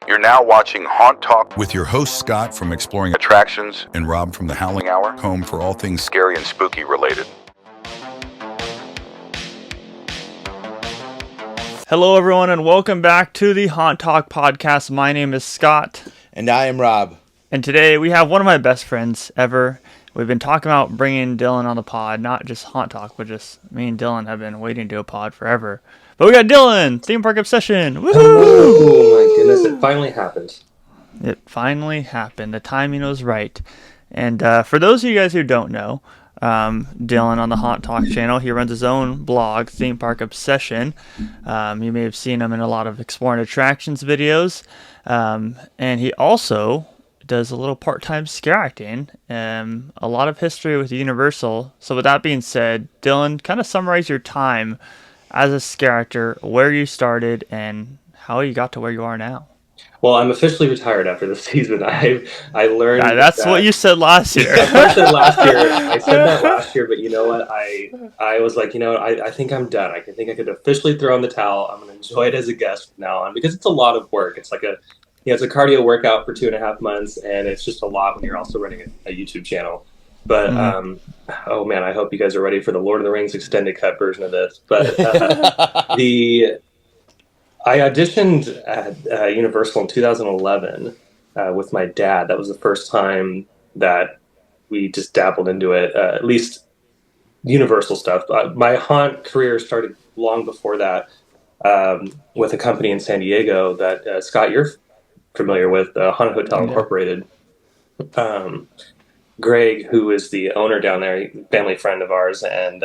You're now watching Haunt Talk with your host Scott from Exploring Attractions and Rob from The Howling Hour, home for all things scary and spooky related. Hello, everyone, and welcome back to the Haunt Talk podcast. My name is Scott. And I am Rob. And today we have one of my best friends ever. We've been talking about bringing Dylan on the pod, not just Haunt Talk, but just me and Dylan have been waiting to do a pod forever. But we got Dylan, Theme Park Obsession. Woohoo! Oh my goodness, it finally happened. It finally happened. The timing was right. And for those of you guys who don't know, Dylan on the Haunt Talk channel, he runs his own blog, Theme Park Obsession. You may have seen him in a lot of Exploring Attractions videos. And he also does a little part-time scare acting, a lot of history with Universal. So with that being said, Dylan, kind of summarize your time as a scare actor, where you started, and how you got to where you are now. Well, I'm officially retired after this season. I learned that's what you said last year. I said that last year, but you know what? I was like, I think I'm done. I think I could officially throw in the towel. I'm going to enjoy it as a guest from now on because it's a lot of work. It's like it's a cardio workout for 2.5 months, and it's just a lot when you're also running a YouTube channel. But oh man, I hope you guys are ready for the Lord of the Rings extended cut version of this. But I auditioned at Universal in 2011 with my dad. That was the first time that we just dabbled into it, at least Universal stuff. My haunt career started long before that with a company in San Diego that, Scott, you're familiar with, Haunted Hotel Incorporated. Greg, who is the owner down there, family friend of ours, and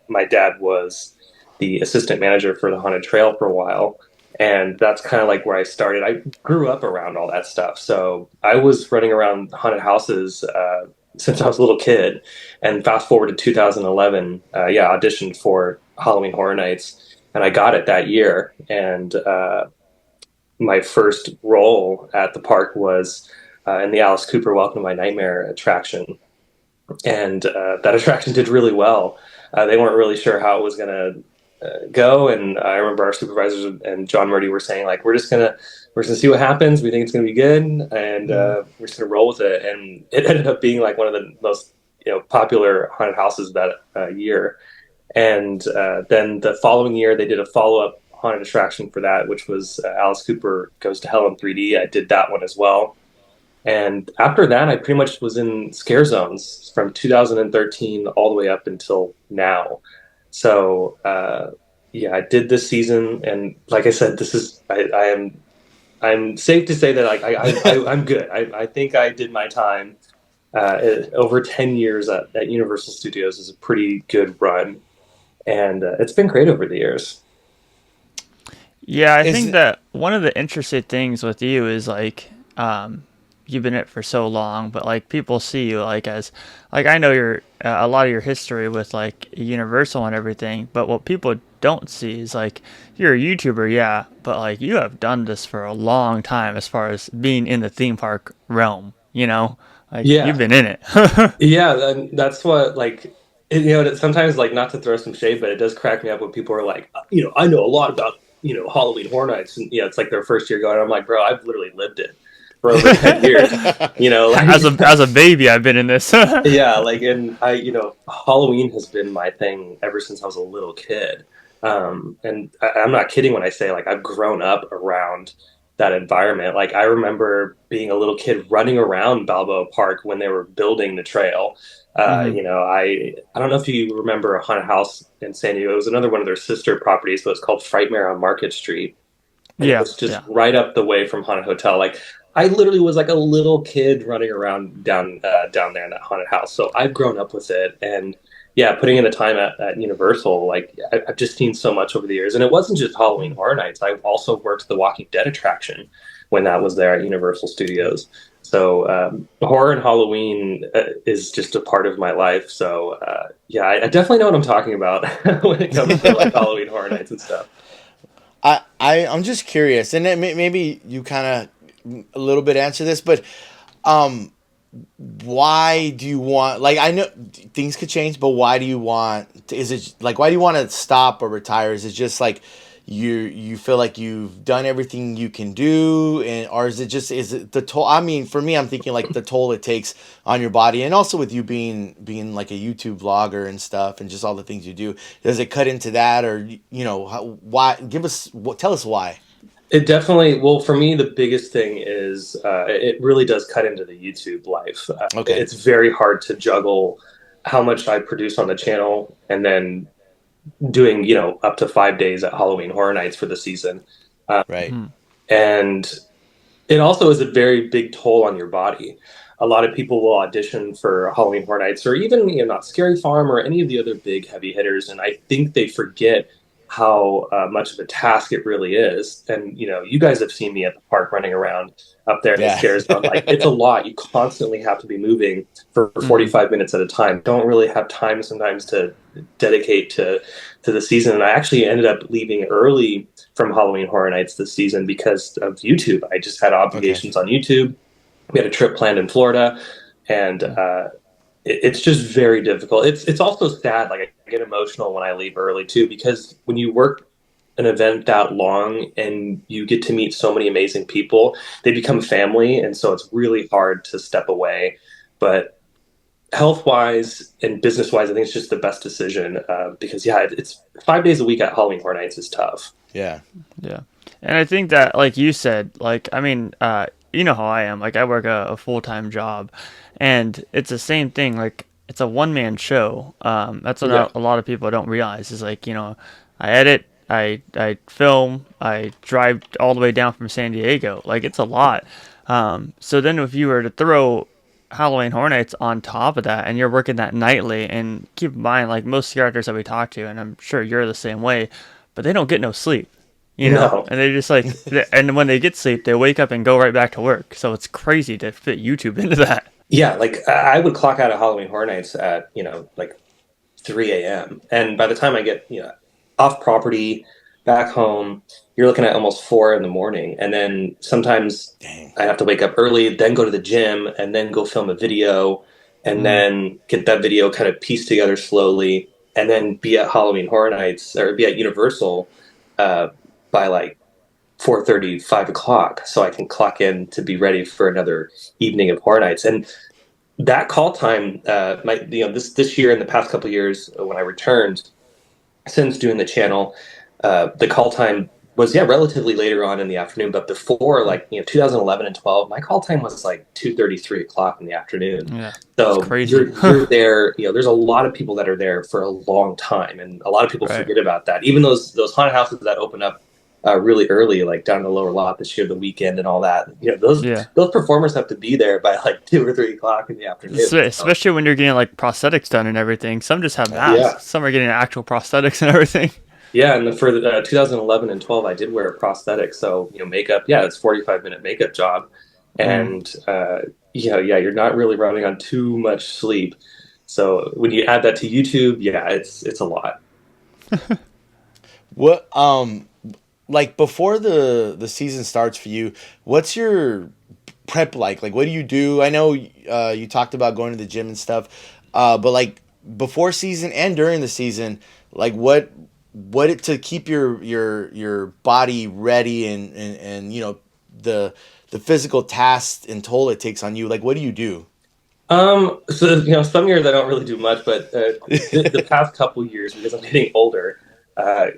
my dad was the assistant manager for the Haunted Trail for a while. And that's kind of like where I started. I grew up around all that stuff. So I was running around haunted houses since I was a little kid. And fast forward to 2011, auditioned for Halloween Horror Nights. And I got it that year. And my first role at the park was in the Alice Cooper Welcome to My Nightmare attraction. And that attraction did really well. They weren't really sure how it was going to go, and I remember our supervisors and John Murdy were saying, like, we're gonna see what happens. We think it's gonna be good, and we're just gonna roll with it. And it ended up being like one of the most popular haunted houses that year. And then the following year, they did a follow-up haunted attraction for that, which was Alice Cooper Goes to Hell in 3D. I did that one as well. And after that, I pretty much was in scare zones from 2013 all the way up until now. So, I did this season, and like I said, I'm safe to say that I'm good. I think I did my time. Over 10 years at Universal Studios is a pretty good run, and it's been great over the years. Yeah, I think that one of the interesting things with you is you've been in it for so long, but like people see you as I know your a lot of your history with Universal and everything, but what people don't see is you're a YouTuber, but you have done this for a long time as far as being in the theme park realm, you've been in it. Yeah, that's what sometimes not to throw some shade, but it does crack me up when people are like, I know a lot about Halloween Horror Nights, and it's like their first year going. I'm like, bro, I've literally lived it for over 10 years, as a baby, I've been in this. And Halloween has been my thing ever since I was a little kid. And I'm not kidding when I say I've grown up around that environment. I remember being a little kid running around Balboa Park when they were building the trail. I don't know if you remember a haunted house in San Diego. It was another one of their sister properties, but it's called Frightmare on Market Street. And it was just right up the way from Haunted Hotel. I literally was like a little kid running around down there in that haunted house. So I've grown up with it. And putting in the time at Universal, I've just seen so much over the years. And it wasn't just Halloween Horror Nights. I also worked the Walking Dead attraction when that was there at Universal Studios. So horror and Halloween is just a part of my life. So I definitely know what I'm talking about when it comes to Halloween Horror Nights and stuff. I'm just curious, and maybe you kind of a little bit answer this, but why do you want, I know things could change, but why do you want is it why do you want to stop or retire? Is it just you feel like you've done everything you can do, and or is it the toll? I mean, for me, I'm thinking like the toll it takes on your body, and also with you being like a YouTube vlogger and stuff, and just all the things you do. Does it cut into that, or why? Tell us why. It definitely, well, for me, the biggest thing is it really does cut into the YouTube life. Okay. It's very hard to juggle how much I produce on the channel and then doing, up to 5 days at Halloween Horror Nights for the season. Right. And it also is a very big toll on your body. A lot of people will audition for Halloween Horror Nights or even, not Scary Farm or any of the other big heavy hitters. And I think they forget how much of a task it really is. And, you guys have seen me at the park running around up there in the scare zone. Like, it's a lot. You constantly have to be moving for 45 minutes at a time. Don't really have time sometimes to dedicate to the season. And I actually ended up leaving early from Halloween Horror Nights this season because of YouTube. I just had obligations on YouTube. We had a trip planned in Florida, and it's just very difficult. It's also sad. Like, I get emotional when I leave early too, because when you work an event that long and you get to meet so many amazing people, they become family, and so it's really hard to step away. But health wise and business wise, I think it's just the best decision because it's 5 days a week at Halloween Horror Nights is tough. Yeah. And I think that, like you said, you know how I am. Like, I work a full-time job, and it's the same thing. Like, it's a one-man show. That's what a lot of people don't realize is, like, I edit, I film, I drive all the way down from San Diego. Like, it's a lot. So then if you were to throw Halloween Horror Nights on top of that, and you're working that nightly, and keep in mind, like, most characters that we talk to, and I'm sure you're the same way, but they don't get no sleep. No. And they just like, and when they get sleep, they wake up and go right back to work. So it's crazy to fit YouTube into that. Yeah, like I would clock out of Halloween Horror Nights at, like 3 a.m. And by the time I get, off property, back home, you're looking at almost 4 in the morning. And then sometimes I have to wake up early, then go to the gym, and then go film a video, and then get that video kind of pieced together slowly, and then be at Halloween Horror Nights or be at Universal by like 4:30, 5 o'clock, so I can clock in to be ready for another evening of Horror Nights. And that call time, this year and the past couple of years when I returned, since doing the channel, the call time was relatively later on in the afternoon. But before, 2011 and 12, my call time was like 2:30, 3 o'clock in the afternoon. Yeah, so crazy. you're there. There's a lot of people that are there for a long time, and a lot of people forget about that. Even those haunted houses that open up really early, like down in the lower lot this year, the weekend and all that. Those performers have to be there by like 2 or 3 o'clock in the afternoon. Especially when you're getting like prosthetics done and everything. Some just have masks. Yeah. Some are getting actual prosthetics and everything. Yeah, and for 2011 and 12, I did wear a prosthetic. So makeup, it's 45-minute makeup job, and you're not really running on too much sleep. So when you add that to YouTube, it's a lot. What like before the season starts for you, what's your prep like? Like, what do you do? I know you talked about going to the gym and stuff, but like before season and during the season, like what it to keep your body ready and the physical tasks and toll it takes on you. Like, what do you do? So some years I don't really do much, but the past couple years, because I'm getting older,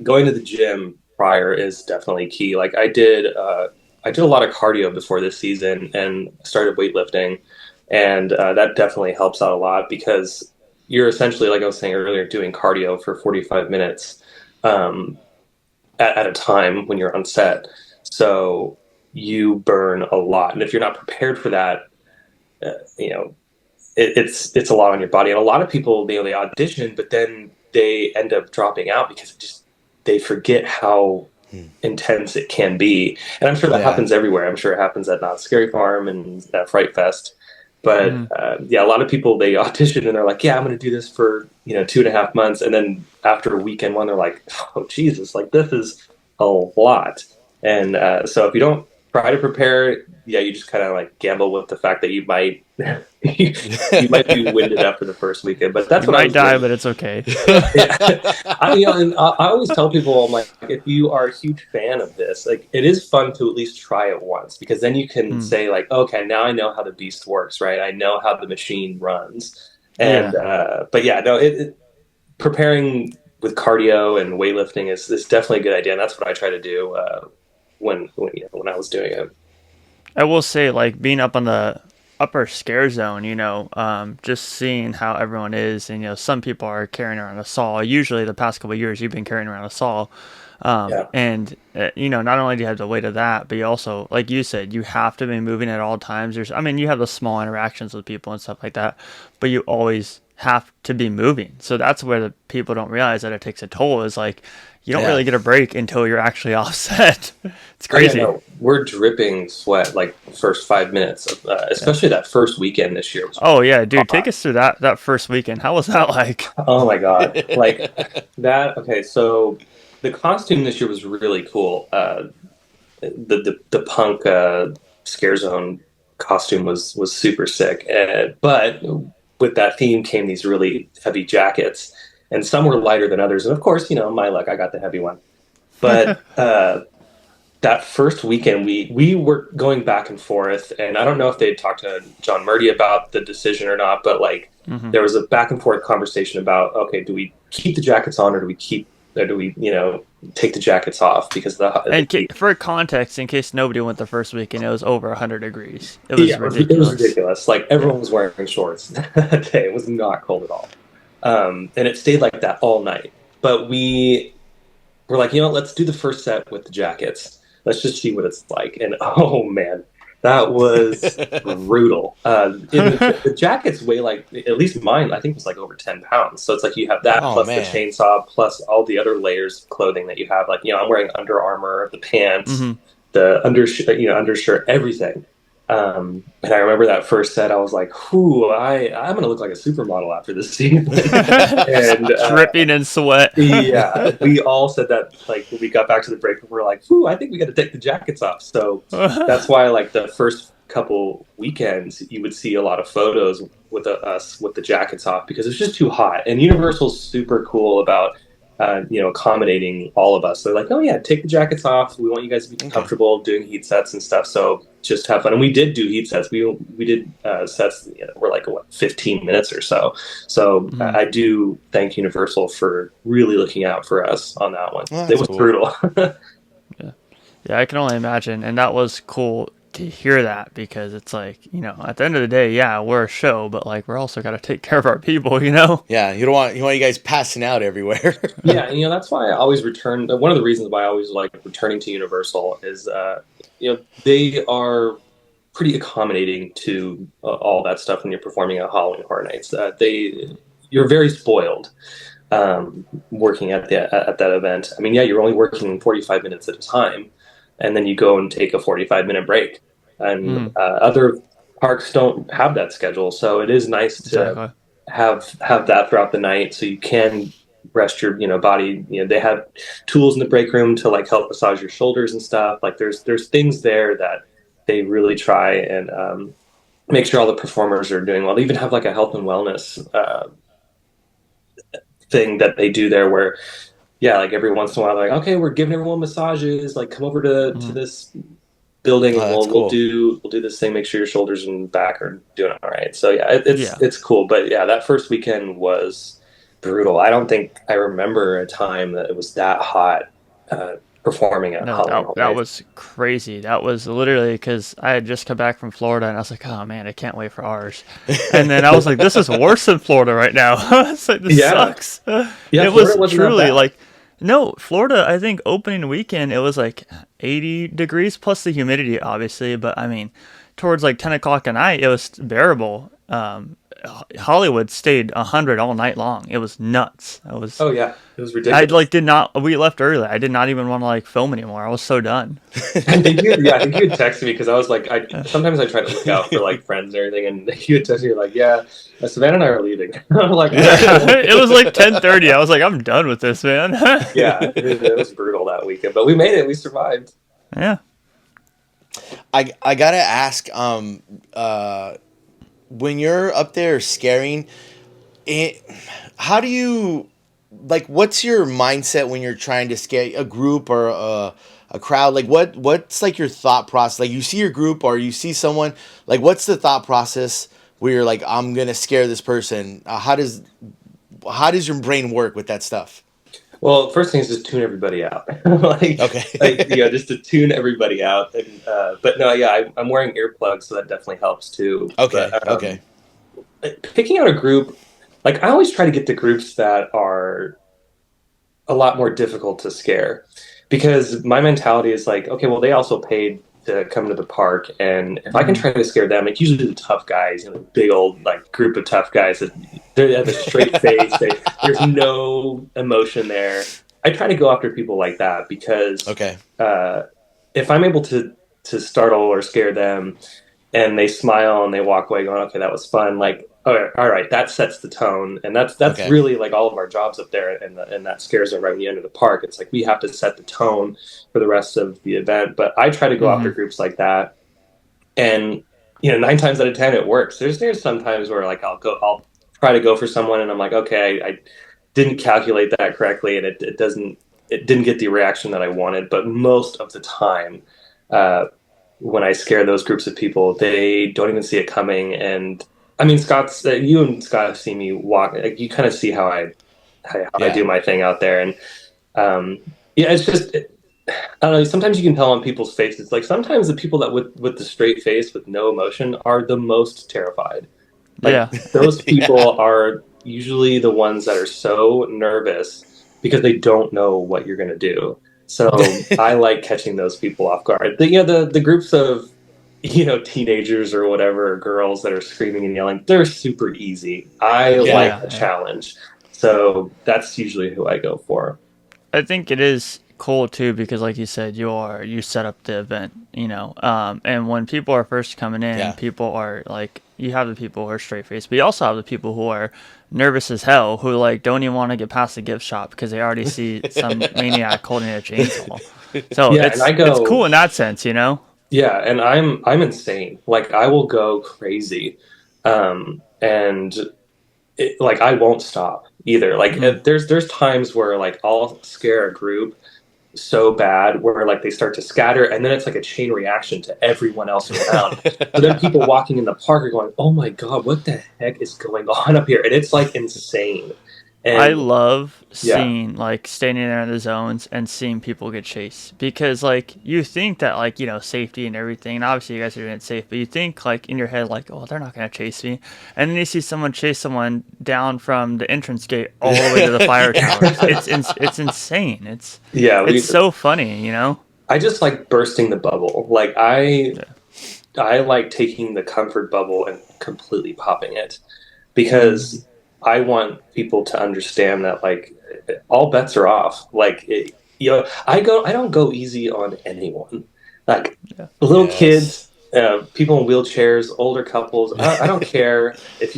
going to the gym prior is definitely key. Like I did a lot of cardio before this season and started weightlifting, and that definitely helps out a lot because you're essentially, like I was saying earlier, doing cardio for 45 minutes at a time when you're on set. So you burn a lot, and if you're not prepared for that, it's a lot on your body. And a lot of people, they audition, but then they end up dropping out because they forget how intense it can be. And I'm sure that happens everywhere. I'm sure it happens at Not Scary Farm and at Fright Fest. But a lot of people, they audition and they're like, I'm going to do this for 2.5 months, and then after weekend one, they're like, oh Jesus, like this is a lot. And so if you don't try to prepare. Yeah, you just kind of like gamble with the fact that you might you might be winded after the first weekend, but that's You what I might was die, doing. but it's okay. Yeah. And I always tell people, I'm like, if you are a huge fan of this, like, it is fun to at least try it once, because then you can Mm. say like, okay, now I know how the beast works, right? I know how the machine runs, and Yeah. but yeah, no, preparing with cardio and weightlifting is definitely a good idea, and that's what I try to do when I was doing it. I will say, like, being up on the upper scare zone, just seeing how everyone is, and some people are carrying around a saw. Usually, the past couple of years, you've been carrying around a saw, Yeah. and not only do you have the weight of that, but you also, like you said, you have to be moving at all times. I mean, you have the small interactions with people and stuff like that, but you always have to be moving. So that's where the people don't realize that it takes a toll. Is like you don't Yeah. really get a break until you're actually offset. It's Oh, yeah, crazy. no, we're dripping sweat like the first 5 minutes, especially that first weekend this year. Was Oh yeah, dude, take hot. us through that first weekend. How was that like? Oh my God. Like that. Okay. So the costume this year was really cool. The punk scare zone costume was super sick. But with that theme came these really heavy jackets, and some were lighter than others. And of course, my luck, I got the heavy one. But that first weekend, we were going back and forth, and I don't know if they'd talked to John Murdy about the decision or not, but like Hmm. there was a back and forth conversation about, okay, do we keep the jackets on, or do we take the jackets off, because And the for context, in case nobody went the first weekend, it was over 100 degrees. It was yeah, it was ridiculous. ridiculous. Like Yeah. everyone was wearing shorts that day. It was not cold at all, and it stayed like that all night. But we were like, let's do the first set with the jackets. Let's just see what it's like. And oh man, that was brutal. The jackets weigh like, at least mine, I think was like over 10 pounds. So it's like you have that Oh plus man. the chainsaw plus all the other layers of clothing that you have. Like, I'm wearing Under Armour, the pants, Hmm. the undershirt, everything. And I remember that first set, I was like, "Whoo, I'm gonna look like a supermodel after this season." And Dripping in sweat. yeah, we all said that, like, when we got back to the break room, we were like, "Whoo, I think we got to take the jackets off." So that's why, like, the first couple weekends, you would see a lot of photos with us with the jackets off, because it's just too hot. And Universal's super cool about accommodating all of us. They're like, "Oh yeah, take the jackets off. We want you guys to be comfortable doing heat sets and stuff. So just have fun." And we did do heat sets. We did sets were like 15 minutes or so. So Mhm. I do thank Universal for really looking out for us on that one. Well, It that's was cool. brutal. Yeah, I can only imagine. And that was cool to hear that, because it's like, at the end of the day, yeah, we're a show, but like we're also got to take care of our people, Yeah, you want you guys passing out everywhere. Yeah, that's why I always return. One of the reasons why I always like returning to Universal is, they are pretty accommodating to all that stuff when you're performing at Halloween Horror Nights. You're very spoiled working at that event. I mean, yeah, you're only working 45 minutes at a time, and then you go and take a 45-minute break. And other parks don't have that schedule, so it is nice to Exactly. have that throughout the night, so you can rest your body. They have tools in the break room to like help massage your shoulders and stuff. Like there's things there that they really try and make sure all the performers are doing well. They even have like a health and wellness thing that they do there, where like every once in a while they're like, okay, we're giving everyone massages, like come over to this building, and that's we'll cool. do this thing, make sure your shoulders and back are doing all right. So yeah, Yeah. it's cool. But yeah, that first weekend was brutal. I don't think I remember a time that it was that hot performing at No, Halloween Horror that Nights. was crazy. That was literally because I had just come back from Florida, and I was like, oh man, I can't wait for ours. And then I was like, this is worse than Florida right now. It's like, this Yeah. sucks. Yeah, It Florida was wasn't that truly bad. like, no, Florida, I think opening weekend, it was like 80 degrees plus the humidity, obviously. But I mean, towards like 10 o'clock at night, it was bearable. Hollywood stayed 100 all night long. It was nuts. Oh yeah, it was I ridiculous. like did not. We left early. I did not even want to like film anymore. I was so done. I think you had texted me, because I was like, sometimes I try to look out for like friends and everything, and you had texted me like, yeah, Savannah and I are leaving. I'm like, It was like 10:30. I was like, I'm done with this, man. yeah, it was brutal that weekend, but we made it. We survived. Yeah. I gotta ask, when you're up there scaring, it, how do you, like, what's your mindset when you're trying to scare a group or a crowd? Like, what's like your thought process? Like, you see your group or you see someone, like, what's the thought process where you're like, I'm gonna scare this person? How does your brain work with that stuff? Well, first thing is just tune everybody out, like, Okay. just to tune everybody out. And but no, yeah, I'm wearing earplugs, so that definitely helps too. Okay. But Okay. picking out a group, like I always try to get the groups that are a lot more difficult to scare, because my mentality is like, okay, well, they also paid to come to the park, and if I can Mhm. try to scare them, like usually the tough guys, the big old like group of tough guys that they have a straight face, there's no emotion there. I try to go after people like that because Okay. uh, if I'm able to startle or scare them, and they smile and they walk away going, okay, that was fun. Like, all right, that sets the tone, and that's Okay. really like all of our jobs up there, and that scares them right when you enter the park. It's like we have to set the tone for the rest of the event. But I try to go after Mhm. groups like that, and 9 times out of 10 it works. There's some times where like I'll try to go for someone, and I'm like, okay, I didn't calculate that correctly, and it didn't get the reaction that I wanted. But most of the time, uh, when I scare those groups of people, they don't even see it coming. And I mean, you and Scott have seen me walk. Like, you kind of see how I Yeah. do my thing out there, and um, yeah, it's just I don't know. Sometimes you can tell on people's faces. Like sometimes the people that with the straight face with no emotion are the most terrified. Like Yeah. those Yeah. people are usually the ones that are so nervous because they don't know what you're going to do. So I like catching those people off guard. The groups of teenagers or whatever, or girls that are screaming and yelling, they're super easy. I Yeah. like Yeah. a Yeah. challenge. So that's usually who I go for. I think it is cool too because, like you said, you set up the event, and when people are first coming in, Yeah. people are like, you have the people who are straight faced, but you also have the people who are nervous as hell, who like don't even want to get past the gift shop because they already see some maniac holding a chainsaw. So Yeah, and I it's cool go, in that sense, you know. yeah, and I'm insane. Like I will go crazy. And like I won't stop either. Like Mm, there's times where like I'll scare a group so bad where like they start to scatter, and then it's like a chain reaction to everyone else around. So then people walking in the park are going, "Oh my God, what the heck is going on up here?" And it's like insane. I And love yeah, seeing like standing there in the zones and seeing people get chased because like you think that like safety and everything, and obviously you guys are doing it safe, but you think like in your head like, oh, they're not gonna chase me, and then you see someone chase someone down from the entrance gate all the way to the fire towers. Yeah. It's insane. yeah, It's we. so funny, you know. I just like bursting the bubble. Like Yeah. I like taking the comfort bubble and completely popping it, Mm-hmm. because I want people to understand that like all bets are off. Like I don't go easy on anyone. Like Yeah. little Yes. kids, people in wheelchairs, older couples. I don't care if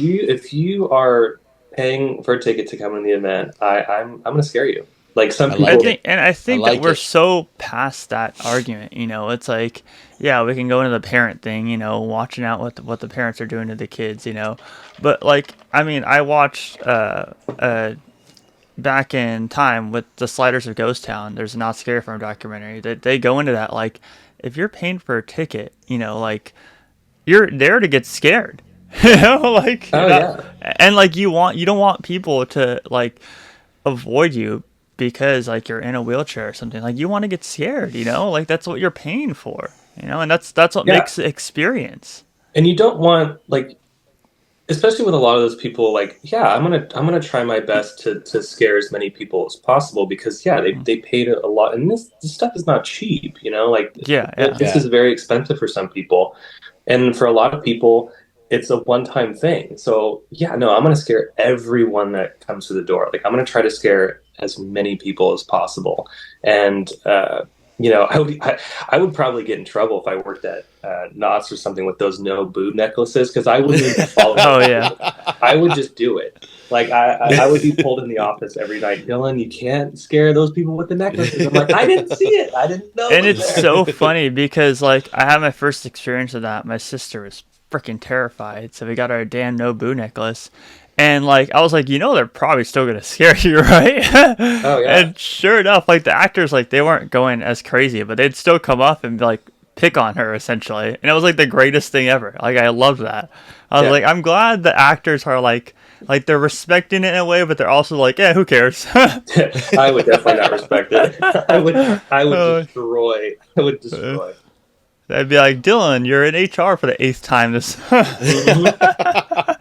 you are paying for a ticket to come in the event. I'm gonna scare you. Like some I I like people, it. think, and I I think that like we're it. so past that argument. It's like, yeah, we can go into the parent thing, watching out what the parents are doing to the kids, but like, I mean, I watched back in time with the Sliders of Ghost Town. There's a Not Scary Farm documentary that they go into that like, if you're paying for a ticket, like you're there to get scared. Like you're oh not, yeah, and like you don't want people to like avoid you because like you're in a wheelchair or something. Like you want to get scared, like that's what you're paying for, and that's what yeah. makes the experience. And you don't want like, especially with a lot of those people, like, yeah, I'm gonna try my best to scare as many people as possible, because yeah, Mhm. they paid a lot, and this stuff is not cheap, like Yeah, yeah. this is Yeah. very expensive for some people, and for a lot of people it's a one-time thing. So yeah, no, I'm gonna scare everyone that comes to the door. Like I'm gonna try to scare as many people as possible. And I would probably get in trouble if I worked at Knott's or something with those no boob necklaces, because I wouldn't even follow Oh those yeah. rules. I would just do it. Like I would be pulled in the office every night. Dylan, you can't scare those people with the necklaces. I'm like, I didn't see it. I didn't know. And It was it's there. so funny because like I had my first experience of that. My sister was freaking terrified, so we got our damn Nobu necklace. And like I was like, they're probably still gonna scare you, right? Oh yeah. And sure enough, like the actors, like they weren't going as crazy, but they'd still come up and like pick on her essentially. And it was like the greatest thing ever. Like I loved that. I was Yeah. like, I'm glad the actors are like they're respecting it in a way, but they're also like, yeah, who cares? I would definitely not respect it. I would Oh. destroy. I would destroy. I'd be like, Dylan, you're in HR for the 8th time this.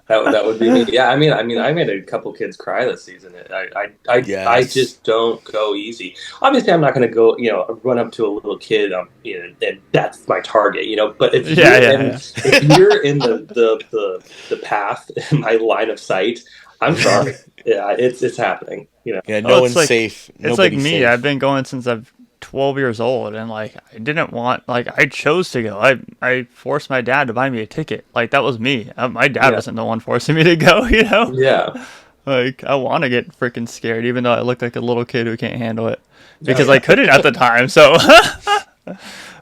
That would be me. Yeah, I mean, I made a couple kids cry this season. I Yes. just don't go easy. Obviously, I'm not going to go, run up to a little kid, and that's my target, But if Yeah, you're yeah, in, yeah. if you're in the path, in my line of sight, I'm sorry. Yeah, it's happening. Yeah, Oh, no it's one's like- safe. It's like Nobody's me. safe. I've been going since I'm 12 years old, and like I didn't want, like I chose to go. I forced my dad to buy me a ticket. Like that was me. My dad Yeah. wasn't the one forcing me to go. Yeah. Like I want to get freaking scared, even though I look like a little kid who can't handle it because I couldn't at the time. So.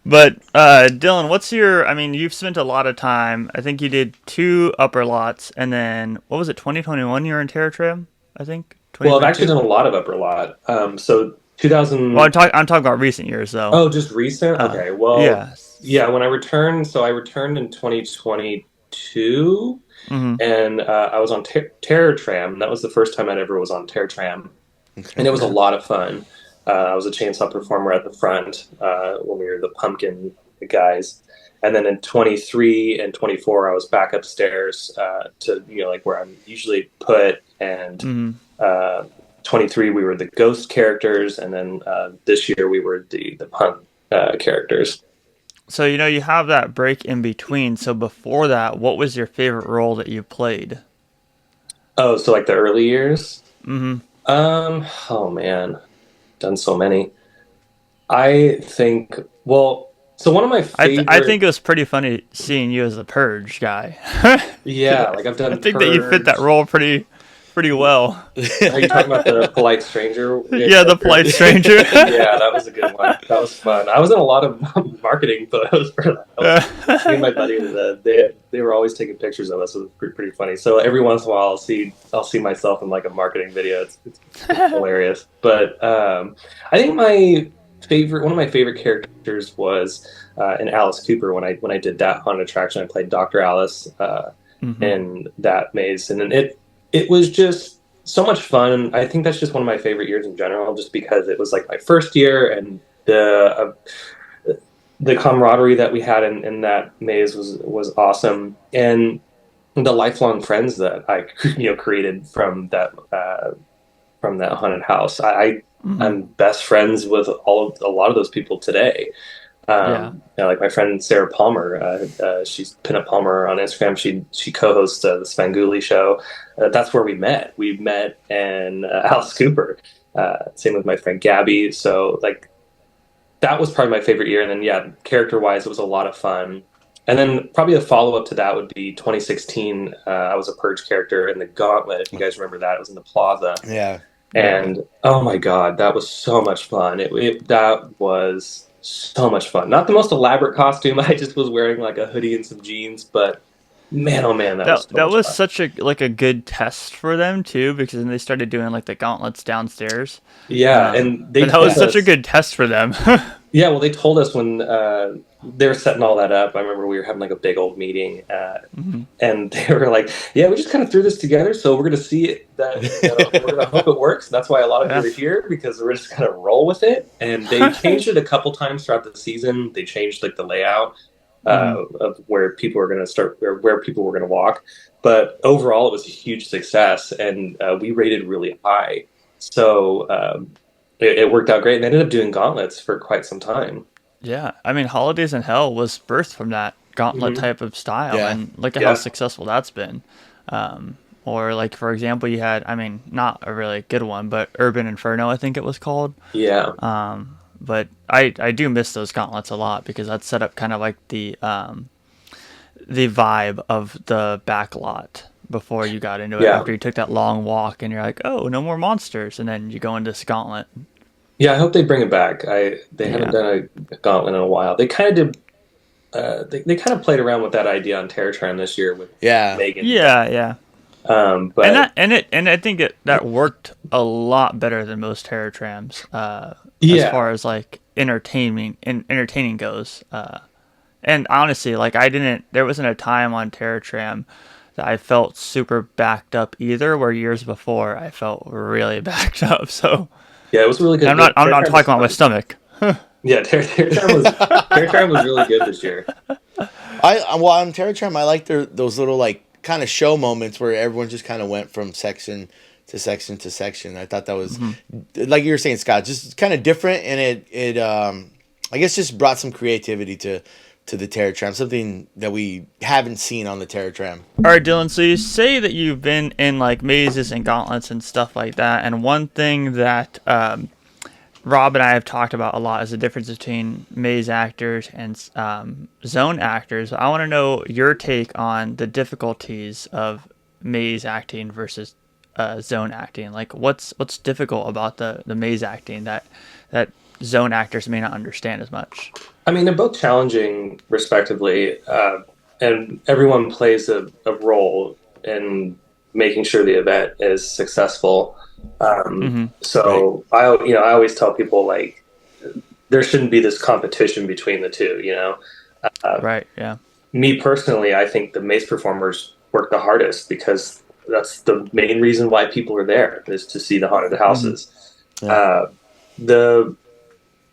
But Dylan, what's your? I mean, you've spent a lot of time. I think you did 2 upper lots, and then what was it? 2021. You were in Terra Trim, I think. Well, I've actually 2022? done a lot of upper lot. So 2000. Well, I'm talking about recent years, though. Oh, just recent? Uh, Okay. Well, yeah. yeah, when I returned, so I returned in 2022, Hmm. and I was on Terror Tram. That was the first time I ever was on Terror Tram, and it was a lot of fun. I was a chainsaw performer at the front when we were the pumpkin guys. And then in 23 and 24, I was back upstairs to, like where I'm usually put. And Hmm. 23, we were the ghost characters. And then this year, we were the punk characters. So you have that break in between. So before that, what was your favorite role that you played? Oh, so like the early years? Hmm. Oh man, done so many. I think, well, so one of my favorite. I think it was pretty funny seeing you as the Purge guy. Yeah, like I've done I think that you fit that Purge. role pretty well. Are you talking about the polite stranger? Yeah, the polite stranger. Yeah, that was a good one. That was fun. I was in a lot of marketing photos for that. Me and my buddy, they were always taking pictures of us. It was pretty funny. So every once in a while, I'll see myself in like a marketing video. It's hilarious. But I think one of my favorite characters was in Alice Cooper when I did that haunted attraction. I played Dr. Alice Mhm. in that maze, and then it was just so much fun. I think that's just one of my favorite years in general, just because it was like my first year, and the camaraderie that we had in that maze was awesome, and the lifelong friends that I created from that haunted house. Mhm. I'm best friends with a lot of those people today. Yeah. Like my friend Sarah Palmer, she's Pinup Palmer on Instagram. She co-hosts the Svengoolie show. That's where we met. We met in Alice Cooper. Same with my friend Gabby. So like that was probably my favorite year. And then yeah, character wise, it was a lot of fun. And then probably a follow up to that would be 2016. I was a Purge character in the Gauntlet. If you guys remember that, it was in the Plaza. Yeah. And oh my god, that was so much fun. That was so much fun. Not the most elaborate costume. I just was wearing like a hoodie and some jeans, but man, oh man, that was so That much was fun. such a good test for them too, because then they started doing like the gauntlets downstairs. Yeah, and they But that was told such a us- good test for them. Yeah, well, they told us when they were setting all that up. I remember we were having like a big old meeting, Mhm. and they were like, "Yeah, we just kind of threw this together, so we're going to see it. We're going to hope it works." And that's why a lot of you Yeah. are here, because we're just going to roll with it. And they changed it a couple times throughout the season. They changed like the layout of where people were going to start, where people were going to walk. But overall, it was a huge success, and we rated really high. So it worked out great, and they ended up doing gauntlets for quite some time. Yeah, I mean, Holidays in Hell was birthed from that gauntlet Mhm. type of style, Yeah. and look at Yeah. how successful that's been. Or like for example, you had, I mean, not a really good one, but Urban Inferno, I think it was called. Yeah. But I do miss those gauntlets a lot because that set up kind of like the vibe of the back lot. before you got into it. Yeah. After you took that long walk, and you're like, oh, no more monsters, and then you go into this gauntlet. Yeah, I hope they bring it back. They haven't done a gauntlet in a while. They kind of did. They kind of played around with that idea on Terror Tram this year with Megan. Yeah. But And I think that worked a lot better than most Terror Trams. As far as like entertaining goes. And honestly, like there wasn't a time on Terror Tram that I felt super backed up either. Where years before I felt really backed up. So yeah, it was really good. I'm not talking about my stomach. Yeah, Terror Tram was really good this year. On Terror Tram, I like those little like kind of show moments where everyone just kind of went from section to section to section. I thought that was like you were saying, Scott, just kind of different, and it I guess just brought some creativity to the Terror Tram, something that we haven't seen on the Terror Tram. All right, Dylan. So you say that you've been in like mazes and gauntlets and stuff like that, and one thing that Rob and I have talked about a lot is the difference between maze actors and zone actors. I want to know your take on the difficulties of maze acting versus zone acting. Like, what's difficult about the maze acting that zone actors may not understand as much? I mean, they're both challenging, respectively, and everyone plays a role in making sure the event is successful. So I always tell people like there shouldn't be this competition between the two. Right? Yeah. Me personally, I think the maze performers work the hardest because that's the main reason why people are there is to see the haunted houses.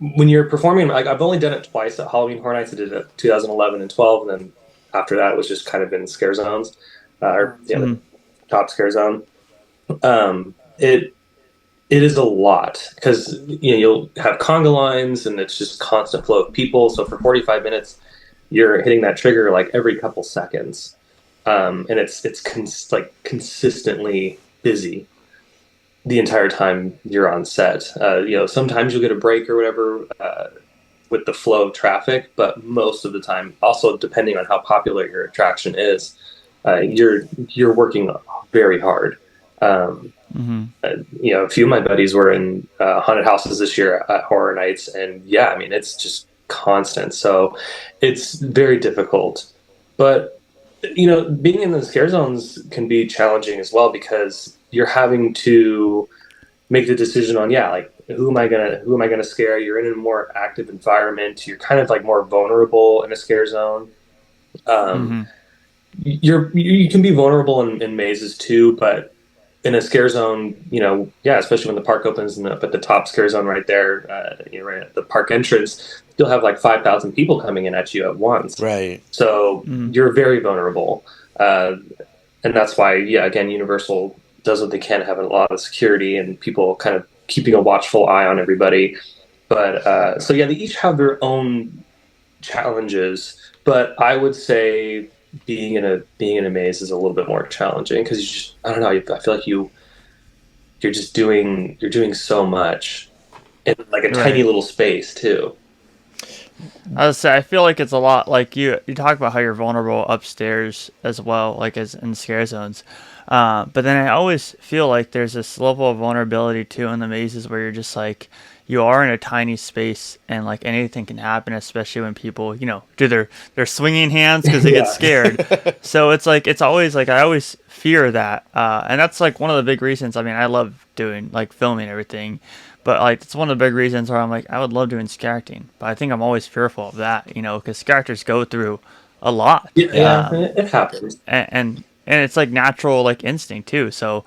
When you're performing, like I've only done it twice at Halloween Horror Nights. I did it 2011 and 12, and then after that it was just kind of in scare zones, the top scare zone. It is a lot because you'll have conga lines and it's just constant flow of people. So for 45 minutes, you're hitting that trigger like every couple seconds, and it's consistently busy the entire time you're on set. Sometimes you'll get a break or whatever with the flow of traffic, but most of the time, also depending on how popular your attraction is, you're working very hard. A few of my buddies were in haunted houses this year at Horror Nights, and yeah, I mean it's just constant. So it's very difficult. But being in the scare zones can be challenging as well because you're having to make the decision on who am I gonna scare? You're in a more active environment. You're kind of like more vulnerable in a scare zone. You can be vulnerable in mazes too, but in a scare zone, especially when the park opens and up at the top scare zone right there, right at the park entrance, you'll have like 5,000 people coming in at you at once. Right. So you're very vulnerable. And that's why, again, Universal does what they can, have a lot of security and people kind of keeping a watchful eye on everybody. But they each have their own challenges. But I would say being in a maze is a little bit more challenging because I don't know. I feel like you're doing so much in like a tiny little space too. I would say I feel like it's a lot like you talk about how you're vulnerable upstairs as well, like as in scare zones. But then I always feel like there's this level of vulnerability too in the mazes where you're just like you are in a tiny space and like anything can happen, especially when people do their swinging hands because they get scared. So it's like it's always like I always fear that, and that's like one of the big reasons. I mean, I love doing like filming everything. But like it's one of the big reasons where I'm like I would love doing scare acting, but I think I'm always fearful of that, because scare actors go through a lot. It happens, and it's like natural like instinct too. So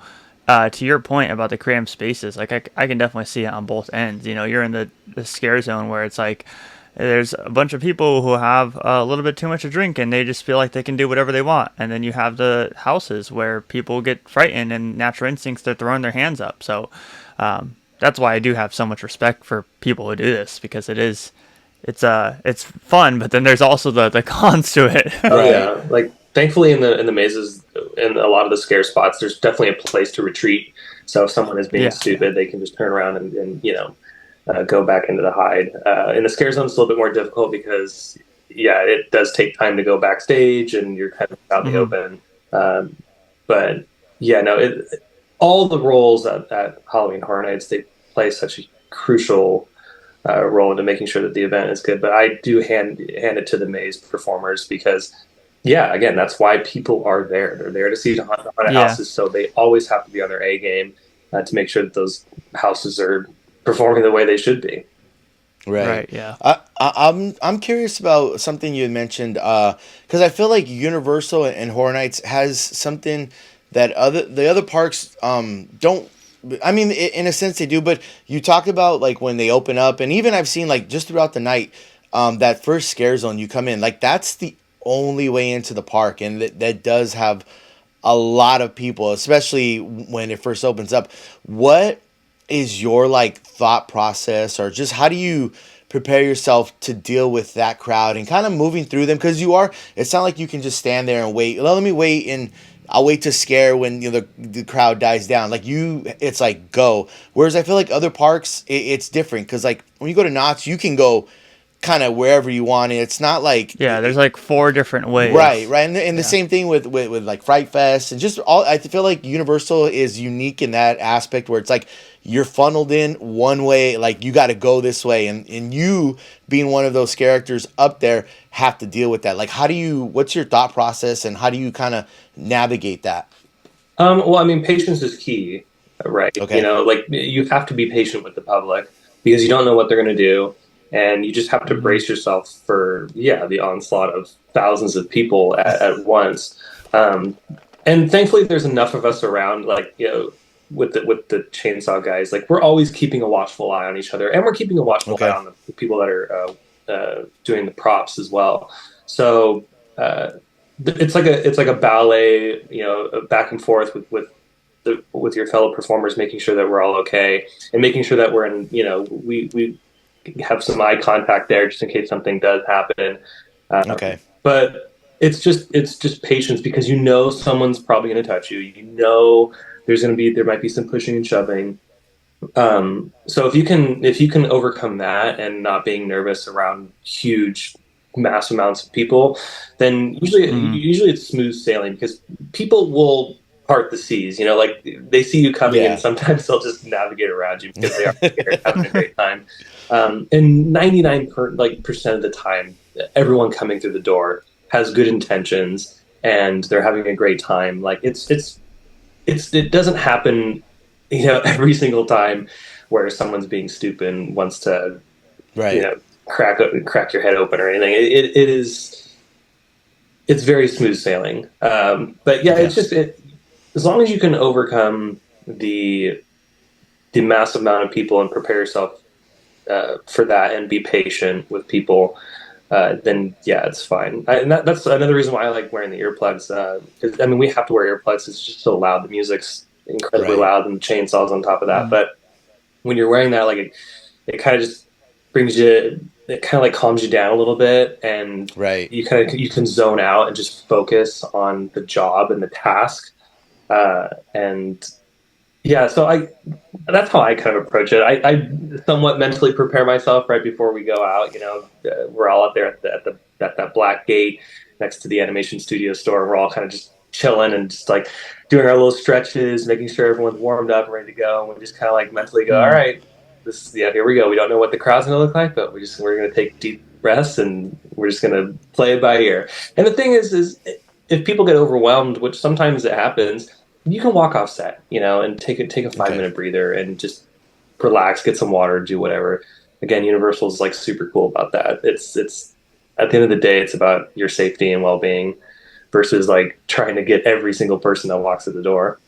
to your point about the cramped spaces, like I can definitely see it on both ends. You're in the scare zone where it's like there's a bunch of people who have a little bit too much to drink and they just feel like they can do whatever they want, and then you have the houses where people get frightened and natural instincts they're throwing their hands up. So that's why I do have so much respect for people who do this because it's fun, but then there's also the cons to it. Oh yeah, like thankfully in the mazes, in a lot of the scare spots, there's definitely a place to retreat. So if someone is being stupid, they can just turn around and go back into the hide. In the scare zone, it's a little bit more difficult because it does take time to go backstage and you're kind of out in the open. But yeah, no, all the roles at Halloween Horror Nights, they play such a crucial role into making sure that the event is good. But I do hand it to the maze performers because, yeah, again, that's why people are there. They're there to see the haunted houses, so they always have to be on their A game to make sure that those houses are performing the way they should be. Right. Yeah. I'm curious about something you had mentioned because I feel like Universal and Horror Nights has something that the other parks don't. I mean, in a sense they do, but you talk about like when they open up, and even I've seen like just throughout the night, that first scare zone you come in, like that's the only way into the park, and that does have a lot of people, especially when it first opens up. What is your like thought process, or just how do you prepare yourself to deal with that crowd and kind of moving through them? Because it's not like you can just stand there and wait. Let me wait, and I'll wait to scare when the crowd dies down. Like it's like go. Whereas I feel like other parks, it's different because like when you go to Knott's, you can go kind of wherever you want, and it's not like there's like 4 different ways. Right, and the same thing with like Fright Fest and just all. I feel like Universal is unique in that aspect where it's like you're funneled in one way, like you got to go this way, and you being one of those characters up there have to deal with that. Like, what's your thought process, and how do you kind of navigate that? Well, I mean, patience is key, right? Okay. Like you have to be patient with the public because you don't know what they're going to do. And you just have to brace yourself for, the onslaught of thousands of people at once. And thankfully, there's enough of us around, like, with the chainsaw guys. Like, we're always keeping a watchful eye on each other. And we're keeping a watchful eye on the people that are doing the props as well. So it's like a ballet, back and forth with your fellow performers, making sure that we're all okay. And making sure that we're in, we have some eye contact there just in case something does happen. Okay. But it's just patience because someone's probably going to touch you. There might be some pushing and shoving. So if you can overcome that and not being nervous around huge mass amounts of people, then usually it's smooth sailing because people will part the seas. Like they see you coming, and sometimes they'll just navigate around you because they are scared, having a great time. And 99% of the time, everyone coming through the door has good intentions and they're having a great time. Like it doesn't happen, every single time where someone's being stupid and wants to, crack your head open or anything. It's very smooth sailing. But it's just as long as you can overcome the massive amount of people and prepare yourself for that and be patient with people, then it's fine. And that's another reason why I like wearing the earplugs. Because we have to wear earplugs. It's just so loud. The music's incredibly loud, and the chainsaws on top of that. But when you're wearing that, like it kind of just brings you. It kind of like calms you down a little bit, and you can zone out and just focus on the job and the task. So that's how I kind of approach it. I somewhat mentally prepare myself right before we go out. We're all out there at that black gate next to the animation studio store. We're all kind of just chilling and just like doing our little stretches, making sure everyone's warmed up and ready to go. And we just kind of like mentally go, all right, here we go. We don't know what the crowd's going to look like, but we're going to take deep breaths and we're just going to play it by ear. And the thing is if people get overwhelmed, which sometimes it happens, you can walk off set, and take a 5-minute breather and just relax, get some water, do whatever. Again, Universal's like super cool about that. It's at the end of the day, it's about your safety and well-being versus like trying to get every single person that walks through the door.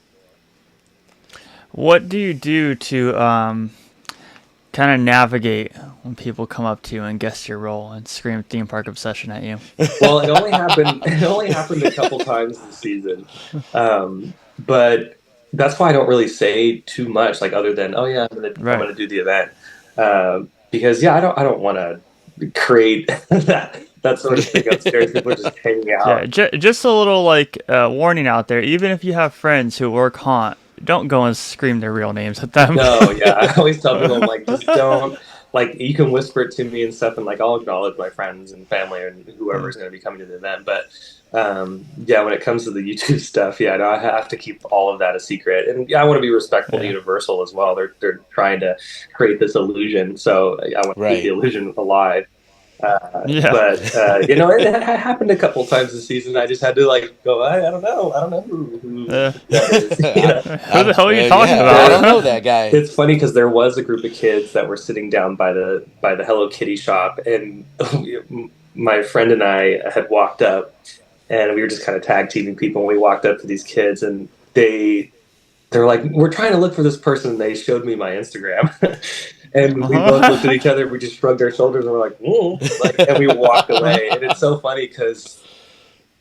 What do you do to kind of navigate when people come up to you and guess your role and scream theme park obsession at you? Well, it only happened a couple times this season. But that's why I don't really say too much, like other than, oh yeah, I'm gonna do the event, because I don't want to create that sort of thing upstairs. People are just hanging out. Yeah, just a little like warning out there. Even if you have friends who work haunt, don't go and scream their real names at them. No, I always tell people like just don't. Like you can whisper it to me and stuff, and like I'll acknowledge my friends and family and whoever's going to be coming to the event, but Yeah, when it comes to the YouTube stuff, yeah, no, I have to keep all of that a secret, and yeah, I want to be respectful to Yeah. Universal as well. They're trying to create this illusion, so I want to keep the Right. illusion alive. Yeah. But it happened a couple times this season. I just had to like go. I don't know who Uh, that is. Who the hell are you talking Yeah, I about? don't know that guy. It's funny because there was a group of kids that were sitting down by the Hello Kitty shop, and my friend and I had walked up, and we were just kind of tag teaming people. And we walked up to these kids, and they're like, "We're trying to look for this person." And they showed me my Instagram, and we both looked at each other. We just shrugged our shoulders, and we're like, and we walked away. And it's so funny because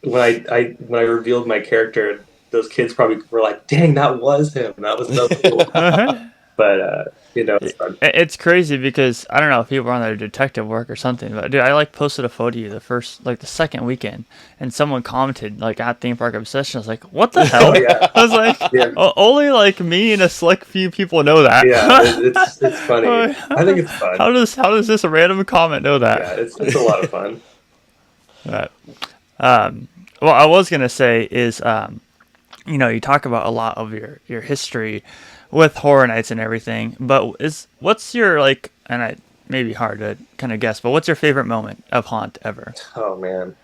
when I revealed my character, those kids probably were like, "Dang, that was him. That was so cool." But it's fun. It's crazy because I don't know if people are on their detective work or something, but dude, I like posted a photo of you the second weekend, and someone commented like at Theme Park Obsession. I was like, "What the hell?" Yeah. I was like, Yeah. Only like me and a select few people know that." Yeah, it's funny. I think it's fun. How does this random comment know that? Yeah, it's a lot of fun. Right. Well, I was gonna say is you talk about a lot of your history with Horror Nights and everything, but what's your like, and I maybe hard to kind of guess, but what's your favorite moment of Haunt ever? Oh man,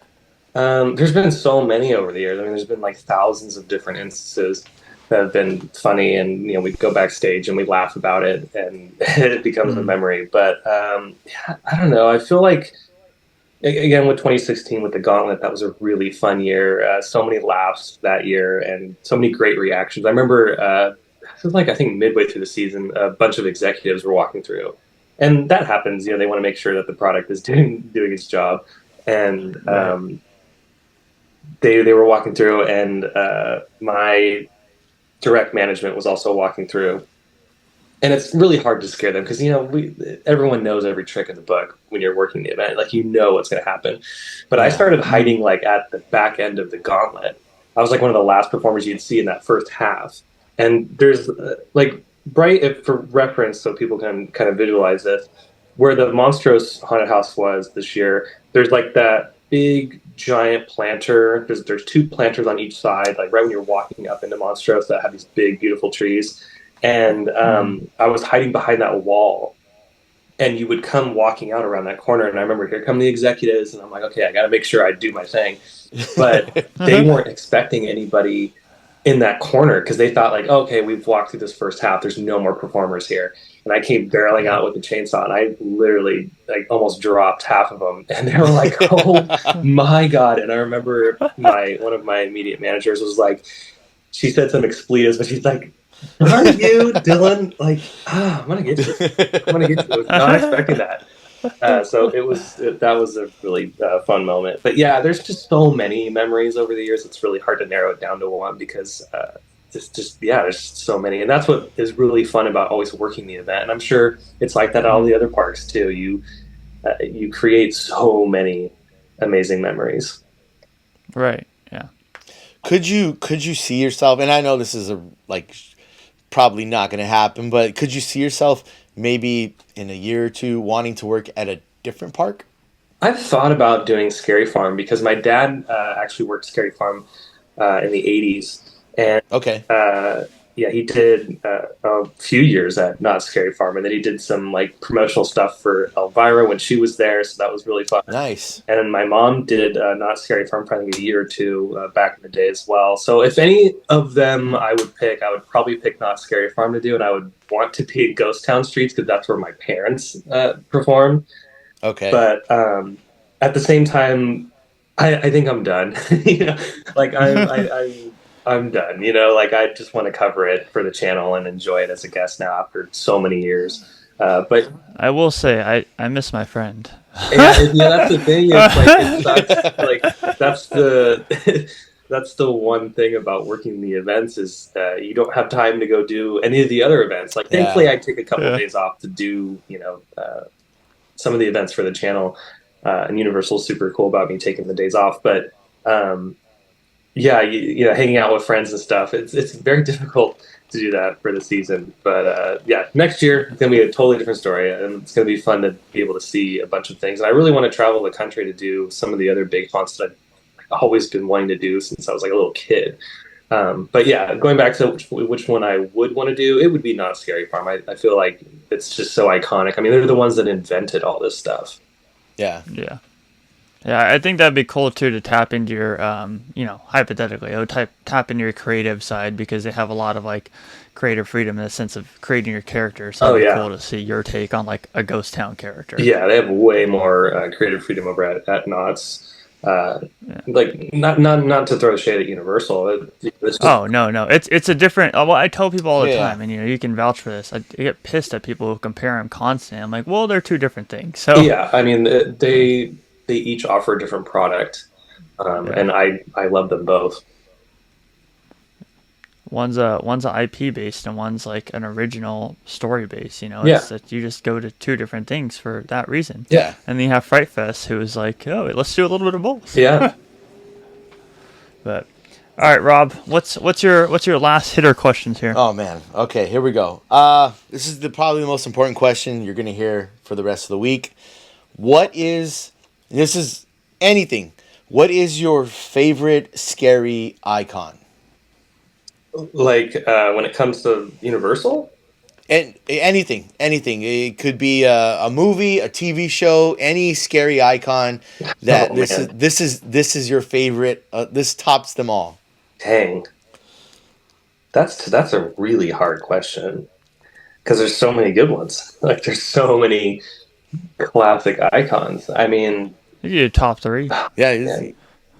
there's been so many over the years. I mean, there's been like thousands of different instances that have been funny, and we go backstage and we laugh about it, and it becomes a memory. But yeah, I don't know. I feel like again with 2016 with the Gauntlet, that was a really fun year. So many laughs that year, and so many great reactions. I remember. It was like I think midway through the season, a bunch of executives were walking through, and that happens. They want to make sure that the product is doing its job, and they were walking through, and my direct management was also walking through, and it's really hard to scare them because everyone knows every trick in the book when you're working the event, like what's going to happen. But I started hiding like at the back end of the Gauntlet. I was like one of the last performers you'd see in that first half. And there's like Bright, for reference, so people can kind of visualize this, where the Monstrose Haunted House was this year. There's like that big giant planter. There's two planters on each side, like right when you're walking up into Monstrose, that have these big beautiful trees. And I was hiding behind that wall, and you would come walking out around that corner. And I remember, here come the executives, and I'm like, okay, I got to make sure I do my thing. But they weren't expecting anybody in that corner because they thought like, okay, we've walked through this first half. There's no more performers here. And I came barreling out with the chainsaw, and I literally like almost dropped half of them. And they were like, oh my God. And I remember one of my immediate managers was like, she said some expletives, but she's like, aren't you, Dylan? Like, I'm going to get you. I'm going to get you. I was not expecting that. So that was a really fun moment. But yeah, there's just so many memories over the years. It's really hard to narrow it down to one because there's so many, and that's what is really fun about always working the event. And I'm sure it's like that at all the other parks too. You create so many amazing memories. Right. Yeah. Could you see yourself? And I know this is probably not going to happen, but could you see yourself maybe in a year or two wanting to work at a different park? I've thought about doing Scary Farm because my dad actually worked Scary Farm in the 80s. And Okay. he did a few years at Not Scary Farm, and then he did some like promotional stuff for Elvira when she was there, so that was really fun. Nice. And then my mom did Not Scary Farm for I think a year or two back in the day as well. So if any of them I would pick, I would probably pick Not Scary Farm to do, and I would want to be at Ghost Town Streets because that's where my parents performed. Okay. But at the same time, I think I'm done. Like I'm done. Like I just want to cover it for the channel and enjoy it as a guest now after so many years. But I will say I miss my friend. yeah, that's the thing. It's like it sucks. Like that's the one thing about working the events is you don't have time to go do any of the other events. Like thankfully, I take a couple of days off to do some of the events for the channel. And Universal's super cool about me taking the days off, but hanging out with friends and stuff. It's very difficult to do that for the season. But next year it's gonna be a totally different story, and it's gonna be fun to be able to see a bunch of things. And I really want to travel the country to do some of the other big haunts that I always been wanting to do since I was like a little kid. But yeah, going back to which one I would want to do, it would be Not Scary Farm. I feel like it's just so iconic. I mean, they're the ones that invented all this stuff. Yeah. Yeah. Yeah, I think that'd be cool too to tap into your, hypothetically, I would tap into your creative side because they have a lot of like creative freedom in the sense of creating your character. So it'd be cool to see your take on like a ghost town character. Yeah, they have way more creative freedom over at Knott's. Like not to throw shade at Universal. Oh no, it's a different. Well, I tell people all the time, and you can vouch for this. I get pissed at people who compare them constantly. I'm like, well, they're two different things. So yeah, I mean they each offer a different product, and I love them both. One's a IP based and one's like an original story based. It's that you just go to two different things for that reason. Yeah. And then you have Fright Fest, who is like, oh, let's do a little bit of both. Yeah. But all right, Rob, what's your last hitter questions here? Oh man. Okay, here we go. This is probably the most important question you're gonna hear for the rest of the week. This is anything. What is your favorite scary icon? Like when it comes to Universal? And anything. It could be a movie, a TV show, any scary icon that this is your favorite. This tops them all. Dang, that's a really hard question because there's so many good ones. Like there's so many classic icons. I mean, You get top three. Yeah.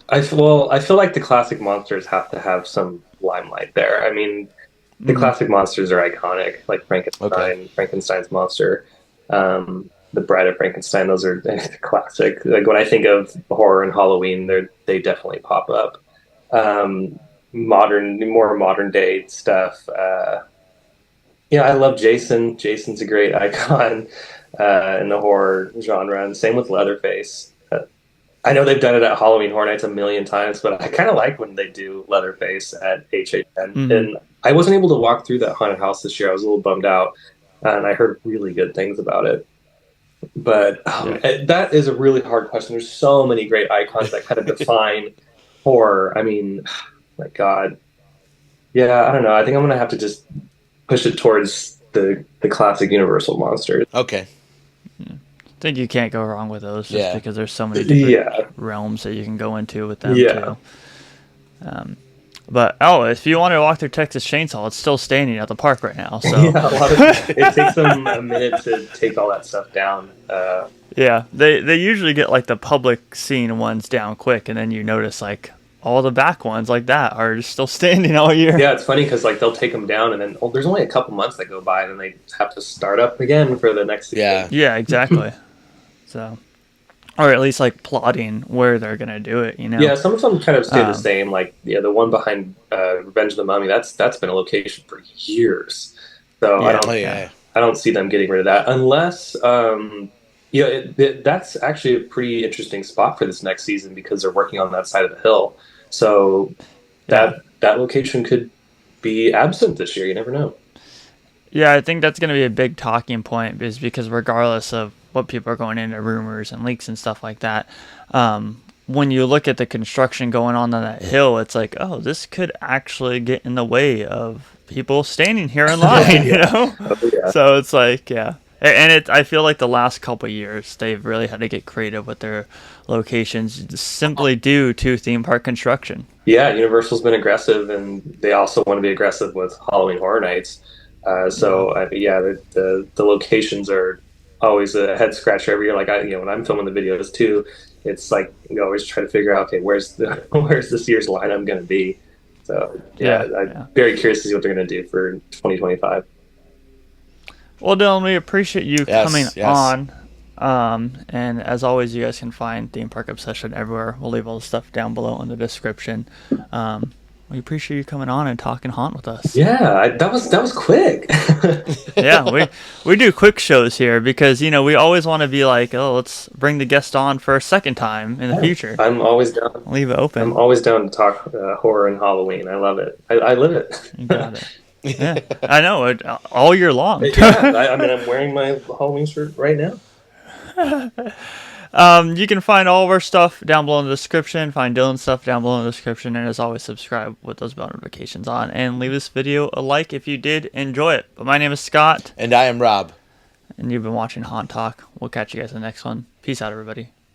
I feel like the classic monsters have to have some limelight there. I mean, the classic monsters are iconic, like Frankenstein's monster, the Bride of Frankenstein. Those are classic. Like when I think of horror and Halloween, they definitely pop up. More modern day stuff. I love Jason. Jason's a great icon in the horror genre, and same with Leatherface. I know they've done it at Halloween Horror Nights a million times, but I kind of like when they do Leatherface at HHN. And I wasn't able to walk through that haunted house this year. I was a little bummed out, and I heard really good things about it. But that is a really hard question. There's so many great icons that kind of define horror. I mean, my God. Yeah, I don't know. I think I'm going to have to just push it towards the classic Universal monsters. Okay. I think you can't go wrong with those just because there's so many different realms that you can go into with them too. But if you want to walk through Texas Chainsaw, it's still standing at the park right now. So it takes them a minute to take all that stuff down. They usually get like the public scene ones down quick, and then you notice like all the back ones like that are just still standing all year. Yeah, it's funny because like they'll take them down, and then there's only a couple months that go by, and then they have to start up again for the next season. Yeah, exactly. So, or at least like plotting where they're gonna do it. Yeah, some of them kind of stay the same. Like the one behind Revenge of the Mummy, that's been a location for years. So I don't see them getting rid of that unless that's actually a pretty interesting spot for this next season because they're working on that side of the hill. So that location could be absent this year. You never know. Yeah, I think that's going to be a big talking point because regardless of what people are going into rumors and leaks and stuff like that, when you look at the construction going on that hill, it's like, oh, this could actually get in the way of people standing here in line, So it's like, and I feel like the last couple of years they've really had to get creative with their locations simply due to theme park construction. Yeah, Universal's been aggressive, and they also want to be aggressive with Halloween Horror Nights. The locations are always a head scratcher every year. Like when I'm filming the videos too, it's like you always try to figure out, okay, where's this year's lineup going to be? So I'm very curious to see what they're going to do for 2025. Well, Dylan, we appreciate you coming on. And as always, you guys can find Theme Park Obsession everywhere. We'll leave all the stuff down below in the description. We appreciate you coming on and talking haunt with us. Yeah, that was quick. Yeah, we do quick shows here because we always want to be like, oh, let's bring the guest on for a second time in the future. I'm always down. Leave it open. I'm always down to talk horror and Halloween. I love it. I live it. You got it. Yeah, I know it all year long. I'm wearing my Halloween shirt right now. You can find all of our stuff down below in the description. Find Dylan's stuff down below in the description. And as always, subscribe with those bell notifications on. And leave this video a like if you did enjoy it. But my name is Scott. And I am Rob. And you've been watching Haunt Talk. We'll catch you guys in the next one. Peace out, everybody.